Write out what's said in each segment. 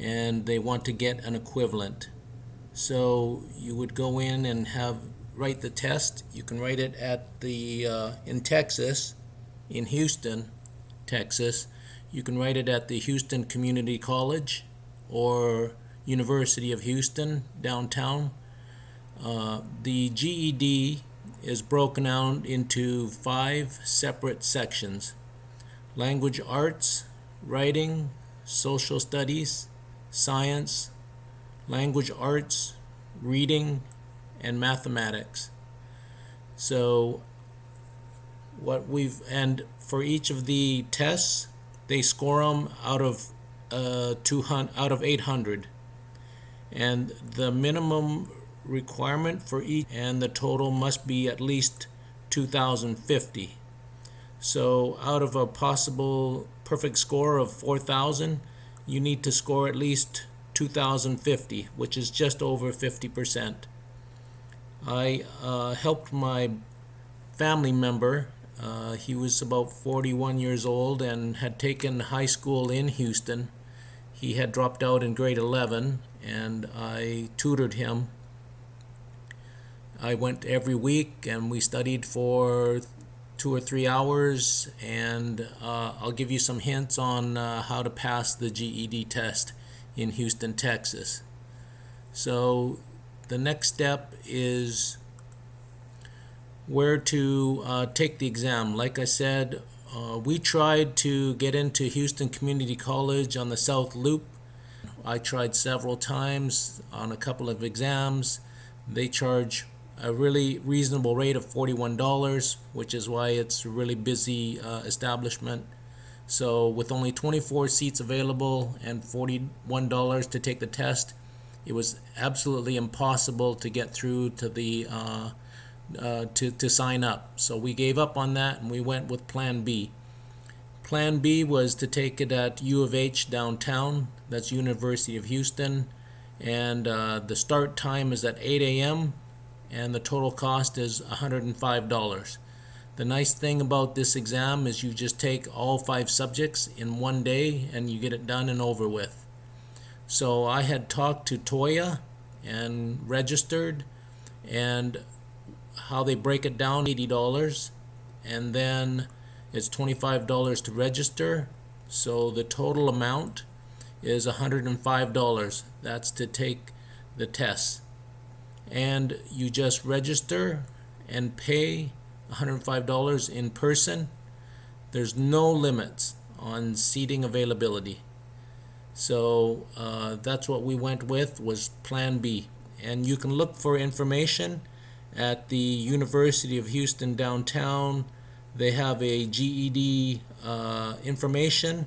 and they want to get an equivalent. So you would go in and write the test. You can write it at the in Texas, in Houston, Texas. You can write it at the Houston Community College or University of Houston downtown. The GED is broken out into 5 separate sections: language arts, writing, social studies, science, language arts, reading, and mathematics. So for each of the tests, they score them out of 800, and the minimum requirement for each and the total must be at least 2050. So out of a possible perfect score of 4,000, you need to score at least 2050, which is just over 50%. I helped my family member. He was about 41 years old and had taken high school in Houston. He had dropped out in grade 11, and I tutored him. I went every week and we studied for 2 or 3 hours, and I'll give you some hints on how to pass the GED test in Houston, Texas. So the next step is where to take the exam. Like I said, we tried to get into Houston Community College on the South Loop. I tried several times on a couple of exams. They charge a really reasonable rate of $41, which is why it's a really busy establishment. So with only 24 seats available and $41 to take the test, it was absolutely impossible to get through to the to sign up. So we gave up on that and we went with Plan B. Plan B was to take it at U of H downtown. That's University of Houston, and the start time is at 8 a.m. and the total cost is $105. The nice thing about this exam is you just take all 5 subjects in one day and you get it done and over with. So I had talked to Toya and registered, and how they break it down, $80, and then it's $25 to register. So the total amount is $105. That's to take the test. And you just register and pay $105 in person. There's no limits on seating availability. So that's what we went with, was Plan B. And you can look for information at the University of Houston downtown. They have a GED information.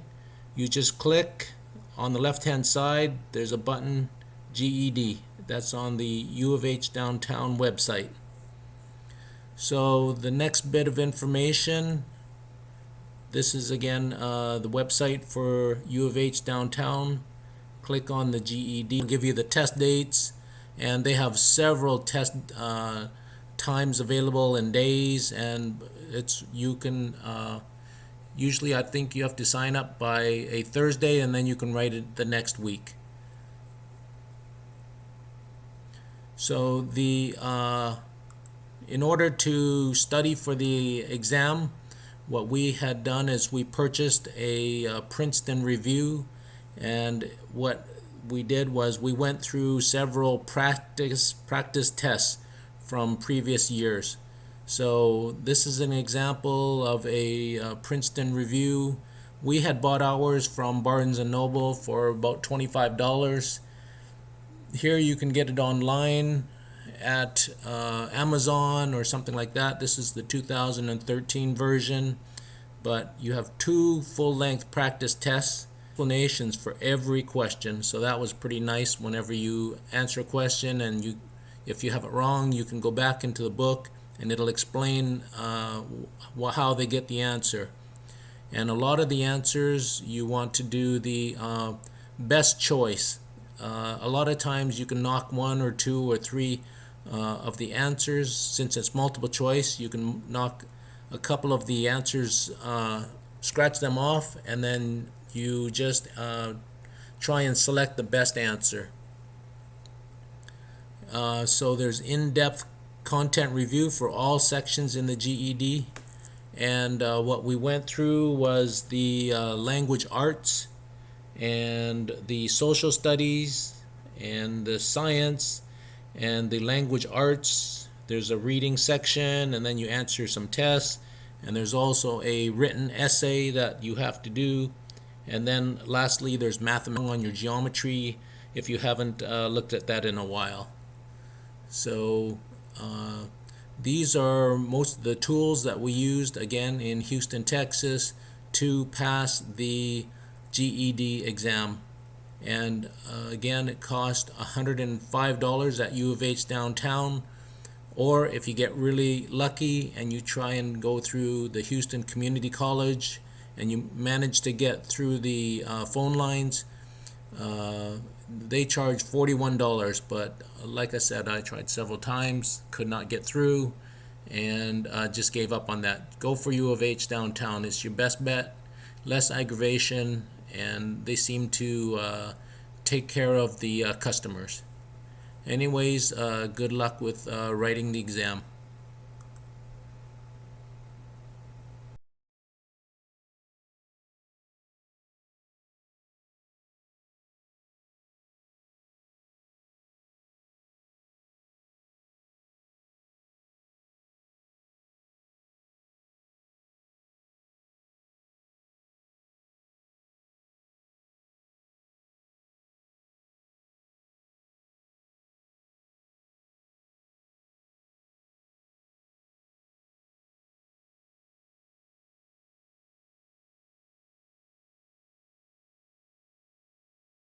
You just click on the left hand side, there's a button, GED. That's on the U of H downtown website. So the next bit of information, this is again the website for U of H downtown. Click on the GED, it'll give you the test dates, and they have several test times available and days, and you can usually I think you have to sign up by a Thursday, and then you can write it the next week. So in order to study for the exam, what we had done is we purchased a Princeton review, and what we did was we went through several practice tests from previous years. So this is an example of a Princeton review. We had bought ours from Barnes & Noble for about $25. Here you can get it online at Amazon or something like that. This is the 2013 version, but you have 2 full-length practice tests, explanations for every question. So that was pretty nice. Whenever you answer a question and if you have it wrong, you can go back into the book and it'll explain how they get the answer. And a lot of the answers you want to do the best choice. A lot of times you can knock 1 or 2 or 3 of the answers. Since it's multiple choice, you can knock a couple of the answers, scratch them off, and then you just try and select the best answer. So there's in-depth content review for all sections in the GED. And what we went through was the language arts and the social studies and the science and the language arts. There's a reading section, and then you answer some tests, and there's also a written essay that you have to do. And then lastly, there's mathematics on your geometry if you haven't looked at that in a while. So these are most of the tools that we used again in Houston, Texas to pass the GED exam. And again, it cost $105 at U of H downtown, or if you get really lucky and you try and go through the Houston Community College and you manage to get through the phone lines, they charge $41. But like I said, I tried several times, could not get through, and just gave up on that. Go for U of H downtown. It's your best bet, less aggravation, and they seem to take care of the customers. Anyways, good luck with writing the exam.